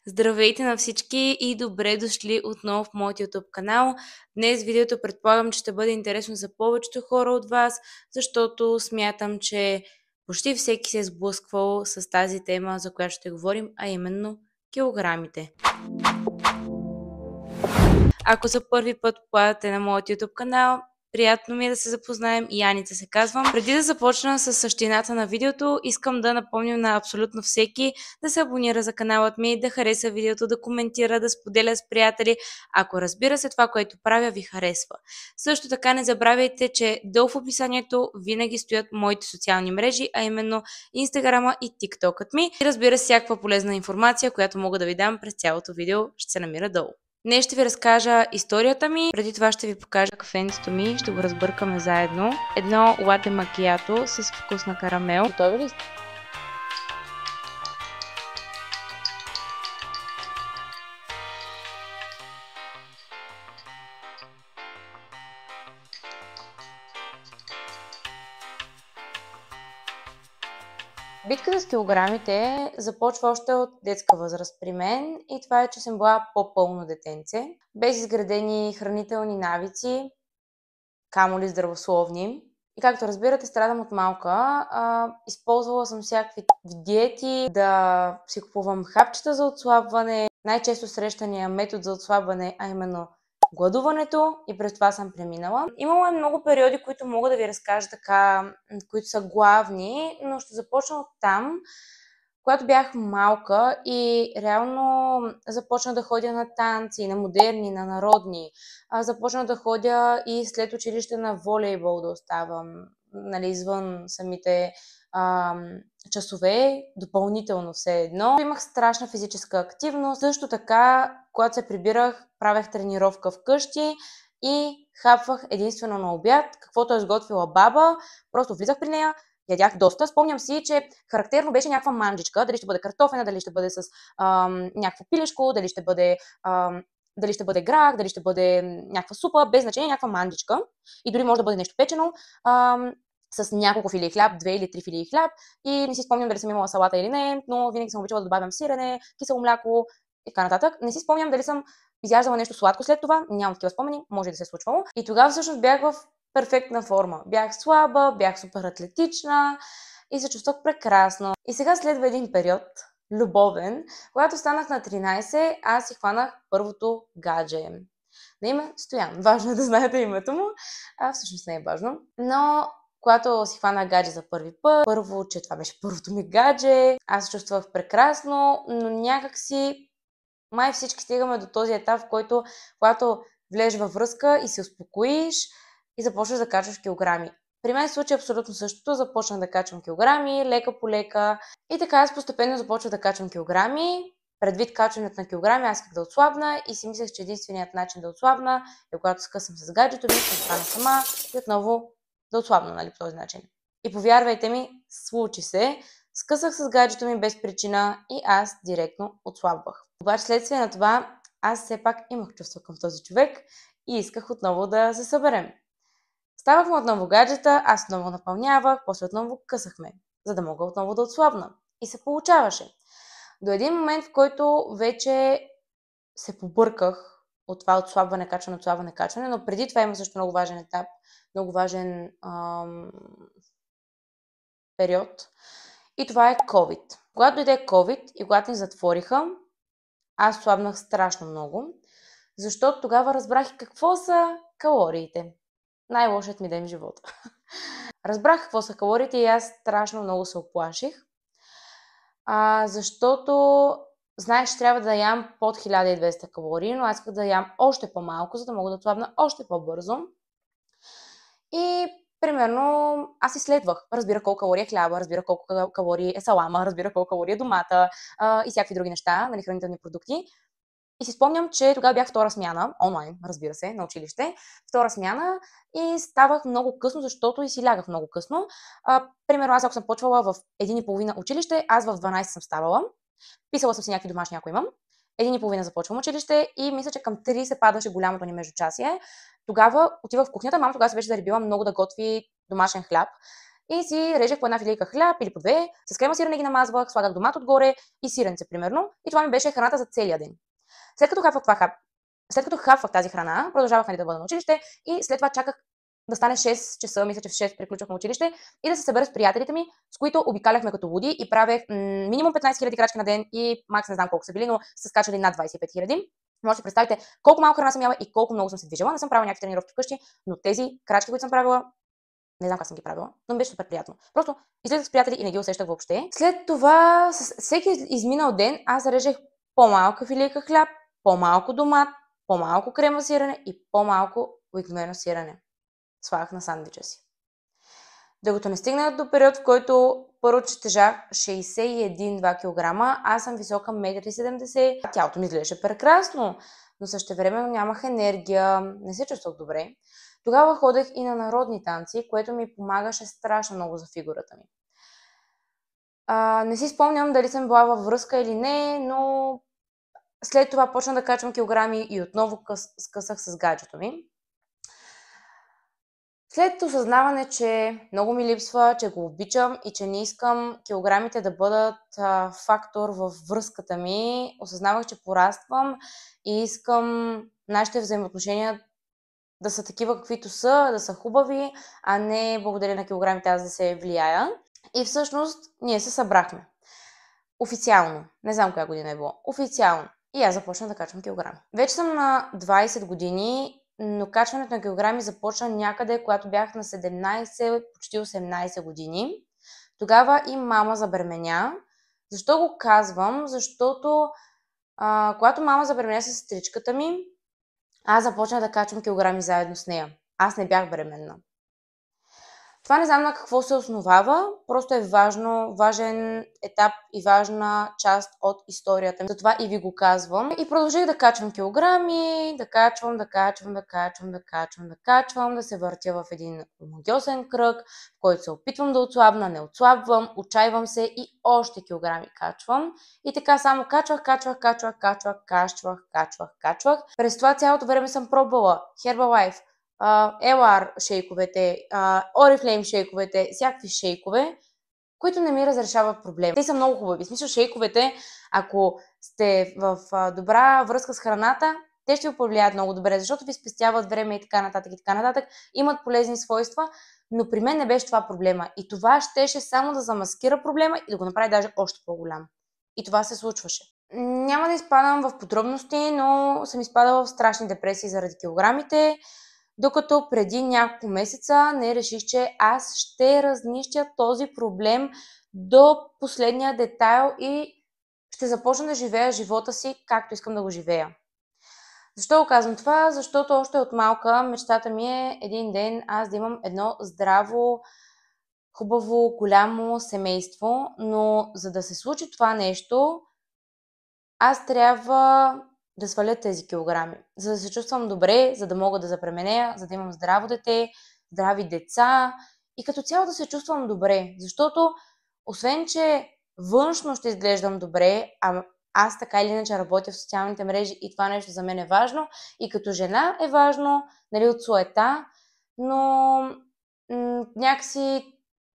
Здравейте на всички и добре дошли отново в моят YouTube канал. Днес видеото предполагам, че ще бъде интересно за повечето хора от вас, защото смятам, че почти всеки се е сблъсквал с тази тема, за която ще говорим, а именно килограмите. Ако за първи път попадате на моят YouTube канал, приятно ми е да се запознаем. Яница се казвам. Преди да започна с същината на видеото, искам да напомня на абсолютно всеки да се абонира за каналът ми, да хареса видеото, да коментира, да споделя с приятели, ако разбира се това, което правя, ви харесва. Също така не забравяйте, че долу в описанието винаги стоят моите социални мрежи, а именно Инстаграма и ТикТокът ми. И разбира се, всякаква полезна информация, която мога да ви дам през цялото видео, ще се намира долу. Днес ще ви разкажа историята ми, преди това ще ви покажа кафенцето ми, ще го разбъркаме заедно. Едно лате макиато с вкус на карамел. Готови ли сте? Битката с килограмите започва още от детска възраст при мен и това е, че съм била по-пълно детенце, без изградени хранителни навици, камо ли здравословни. И както разбирате, страдам от малка. Използвала съм всякакви диети, да си купувам хапчета за отслабване, най-често срещания метод за отслабване, а именно гладуването, и през това съм преминала. Имало е много периоди, които мога да ви разкажа така, които са главни, но ще започна от там, когато бях малка и реално започна да ходя на танци, на модерни, на народни. Започна да ходя и след училище на волейбол да оставам, нали, извън самите часове, допълнително все едно. Имах страшна физическа активност. Също така, когато се прибирах, правех тренировка вкъщи и хапвах единствено на обяд, каквото е сготвила баба. Просто влизах при нея, ядях доста. Спомням си, че характерно беше някаква манджичка, дали ще бъде картофена, дали ще бъде с някакво пилешко, дали ще бъде грах, дали ще бъде някаква супа, без значение, някаква манджичка. И дори може да бъде нещо печено, с няколко филии хляб, 2 или 3 филии хляб. И не си спомням дали съм имала салата или не, но винаги съм обичала да добавям сирене, кисело мляко и така нататък. Не си спомням дали съм изяждала нещо сладко след това, нямам такива спомени, може да се е случвало. И тогава всъщност бях в перфектна форма. Бях слаба, бях супер атлетична и се чувствах прекрасно. И сега следва един период, любовен, когато станах на 13, аз си хванах първото гадже. На име Стоян. Важно е да знаете името му. Всъщност не е важно. Но когато си хванах гадже за първи път, първо, че това беше първото ми гадже, аз се чувствах прекрасно, но някак си май всички стигаме до този етап, в който когато влезеш във връзка и се успокоиш и започваш да качваш килограми. При мен се случи абсолютно същото. Започнах да качвам килограми, лека по лека. И така аз постепенно започвах да качвам килограми. Предвид качването на килограми, аз исках да отслабна и си мислех, че единственият начин да отслабна е когато скъсам с гаджето ми, ще стана сама и отново да отслабна, нали, по този начин. И повярвайте ми, случи се. Скъсах с гаджето ми без причина и аз директно отслабвах. Обаче следствие на това, аз все пак имах чувство към този човек и исках отново да се съберем. Ставахме отново гаджета, аз отново напълнявах, после отново късахме, за да мога отново да отслабна. И се получаваше. До един момент, в който вече се побърках от това отслабване, качване, но преди това има също много важен етап, много важен период. И това е COVID. Когато дойде COVID и когато ни затвориха, аз слабнах страшно много, защото тогава разбрах какво са калориите. Най-лошият ми ден в живота. Разбрах какво са калориите и аз страшно много се оплаших, защото знаех, че трябва да ям под 1200 калории, но аз исках да ям още по-малко, за да мога да отслабна още по-бързо. И примерно аз изследвах. Разбира колко калории е хляба, разбира колко калории е салама, разбира колко калории е домата и всякакви други неща, нали, хранителни продукти. И си спомням, че тогава бях втора смяна, онлайн, разбира се, на училище, втора смяна и ставах много късно, защото и си лягах много късно. Примерно аз ако съм почвала в 1:30 училище, аз в 12 съм ставала, писала съм си някакви домашни, ако имам, 1:30 започвам училище и мисля, че към 3 се падаше голямото ни междучасие. Тогава отивах в кухнята, мама тогава се беше заребила много да готви домашен хляб и си режех по една филийка хляб или по две, с крема сирене ги намазвах, слагах домат отгоре и сиренце, примерно. И това ми беше храната за целия ден. След като хапвах тази храна, продължавах да бъда на училище и след това чаках да стане 6 часа, мисля, че в 6 приключвахме училище, и да се събера с приятелите ми, с които обикаляхме като луди и правех минимум 15 000 крачки на ден и макс не знам колко са били, но са скачали над 25 000. Може да си представите колко малко храна съм яла и колко много съм се движила. Не съм правила някакви тренировки вкъщи, но тези крачки, които съм правила, не знам как съм ги правила, но ми беше супер приятно. Просто излезах с приятели и не ги усещах въобще. След това, с всеки изминал ден, аз режех по-малка филийка хляб, по-малко домат, по-малко крема сирене и по-малко обикновено сирене. Слагах на сандвича си. Докато не стигнах до период, в който първо, че тежах 61-2 кг, аз съм висока 1,70 м. Тялото ми изглеждаше прекрасно, но същевременно нямах енергия, не се чувствах добре. Тогава ходех и на народни танци, което ми помагаше страшно много за фигурата ми. Не си спомням дали съм била във връзка или не, но след това почна да качвам килограми и отново скъсах с гаджето ми. След осъзнаване, че много ми липсва, че го обичам и че не искам килограмите да бъдат фактор в връзката ми, осъзнавах, че пораствам и искам нашите взаимоотношения да са такива, каквито са, да са хубави, а не благодаря на килограмите аз да се влияя. И всъщност ние се събрахме. Официално. Не знам коя година е било. Официално. И аз започнах да качвам килограми. Вече съм на 20 години, но качването на килограми започна някъде, когато бях на 17, почти 18 години. Тогава и мама забременя. Защо го казвам? Защото когато мама забременя с сестричката ми, аз започнах да качвам килограми заедно с нея. Аз не бях бременна. Това не знам на какво се основава, просто е важен етап и важна част от историята. Затова и ви го казвам. И продължих да качвам килограми, да качвам, да се въртя в един омагьосен кръг, в който се опитвам да отслабна, не отслабвам, отчаивам се и още килограми качвам. И така само качвах. През това цялото време съм пробвала Herbalife, LR шейковете, Oriflame шейковете, всякакви шейкове, които не ми разрешават проблем. Те са много хубави. В смисъл, шейковете, ако сте в добра връзка с храната, те ще ви повлияят много добре, защото ви спестяват време и така нататък. Имат полезни свойства, но при мен не беше това проблема. И това щеше само да замаскира проблема и да го направи даже още по-голям. И това се случваше. Няма да изпадам в подробности, но съм изпадала в страшни депресии заради килограмите, докато преди няколко месеца не реших, че аз ще разнищя този проблем до последния детайл и ще започна да живея живота си както искам да го живея. Защо го казвам това? Защото още от малка мечтата ми е един ден аз да имам едно здраво, хубаво, голямо семейство, но за да се случи това нещо, аз трябва да сваля тези килограми, за да се чувствам добре, за да мога да забременея, за да имам здраво дете, здрави деца и като цяло да се чувствам добре, защото освен, че външно ще изглеждам добре, а аз така или иначе работя в социалните мрежи и това нещо за мен е важно и като жена е важно, нали, от суета, но някакси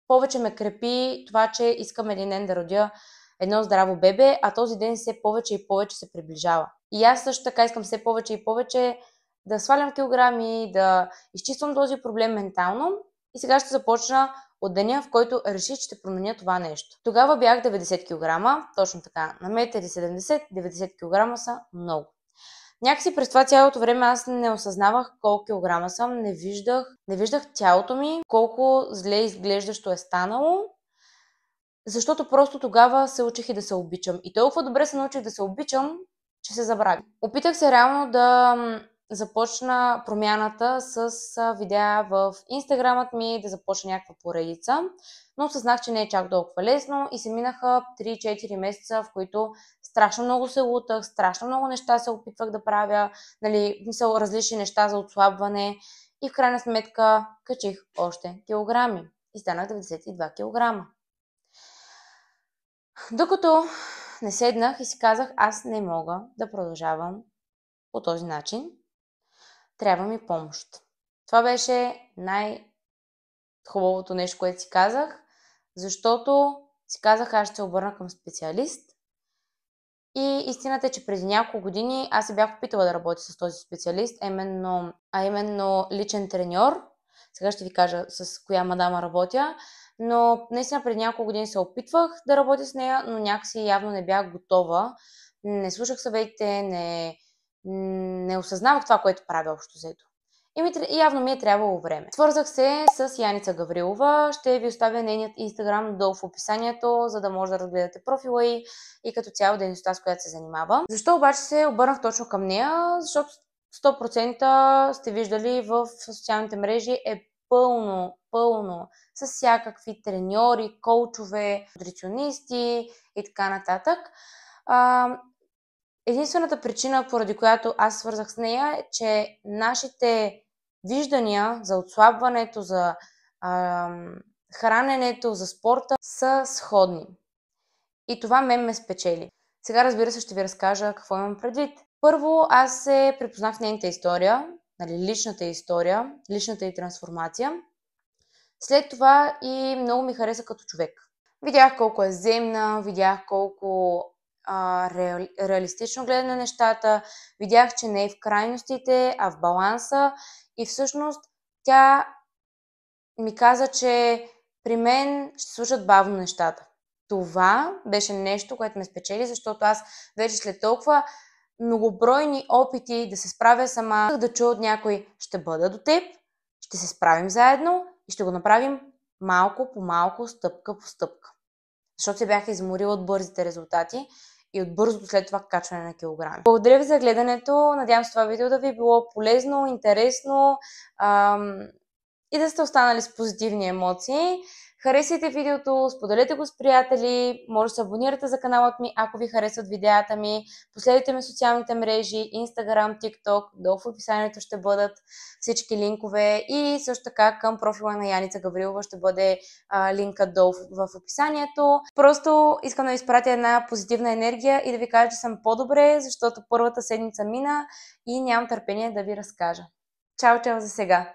повече ме крепи това, че искам един ден да родя едно здраво бебе, а този ден все повече и повече се приближава. И аз също така искам все повече и повече да свалям килограми, да изчиствам този проблем ментално и сега ще започна от деня, в който реших, че ще променя това нещо. Тогава бях 90 кг, точно така, на 1,70 м, 90 кг са много. Някакси през това цялото време аз не осъзнавах колко килограма съм, не виждах тялото ми, колко зле изглеждащо е станало, защото просто тогава се учих и да се обичам. И толкова добре се научих да се обичам, че се забравих. Опитах се реално да започна промяната с видеа в инстаграмът ми, да започна някаква поредица, но осъзнах, че не е чак толкова лесно и се минаха 3-4 месеца, в които страшно много се лутах, страшно много неща се опитвах да правя, нали, мисъл различни неща за отслабване и в крайна сметка качих още килограми и станах 92 кг. Докато не седнах и си казах, аз не мога да продължавам по този начин. Трябва ми помощ. Това беше хубавото нещо, което си казах, защото си казах, аз ще се обърна към специалист. И истината е, че преди няколко години аз се бях опитала да работя с този специалист, именно личен треньор. Сега ще ви кажа с коя мадама работя. Но наистина преди няколко години се опитвах да работя с нея, но някакси явно не бях готова. Не слушах съветите, не осъзнавах това, което правя общо взето. И явно ми е трябвало време. Свързах се с Яница Гаврилова. Ще ви оставя нейният инстаграм долу в описанието, за да може да разгледате профила и като цяло дейността, с която се занимава. Защо обаче се обърнах точно към нея? Защото 100% сте виждали в социалните мрежи е пълно с всякакви треньори, коучове, нутриционисти и така нататък. Единствената причина, поради която аз свързах с нея, е, че нашите виждания за отслабването, за храненето, за спорта са сходни. И това ме спечели. Сега, разбира се, ще ви разкажа какво имам предвид. Първо, аз се припознах в нейната история, личната история, личната й трансформация. След това и много ми хареса като човек. Видях колко е земна, видях колко реалистично гледа на нещата, видях, че не е в крайностите, а в баланса и всъщност тя ми каза, че при мен ще слушат бавно нещата. Това беше нещо, което ме спечели, защото аз вече след толкова многобройни опити да се справя сама, да чуя от някой: ще бъда до теб, ще се справим заедно и ще го направим малко по малко, стъпка по стъпка. Защото се бях изморила от бързите резултати и от бързото след това качване на килограми. Благодаря ви за гледането. Надявам се това видео да ви е било полезно, интересно и да сте останали с позитивни емоции. Харесайте видеото, споделете го с приятели, може да се абонирате за каналът ми, ако ви харесват видеята ми. Последвайте ме в социалните мрежи, Instagram, TikTok, долу в описанието ще бъдат всички линкове и също така към профила на Яница Гаврилова ще бъде линкът долу в описанието. Просто искам да ви изпратя една позитивна енергия и да ви кажа, че съм по-добре, защото първата седмица мина и нямам търпение да ви разкажа. Чао за сега!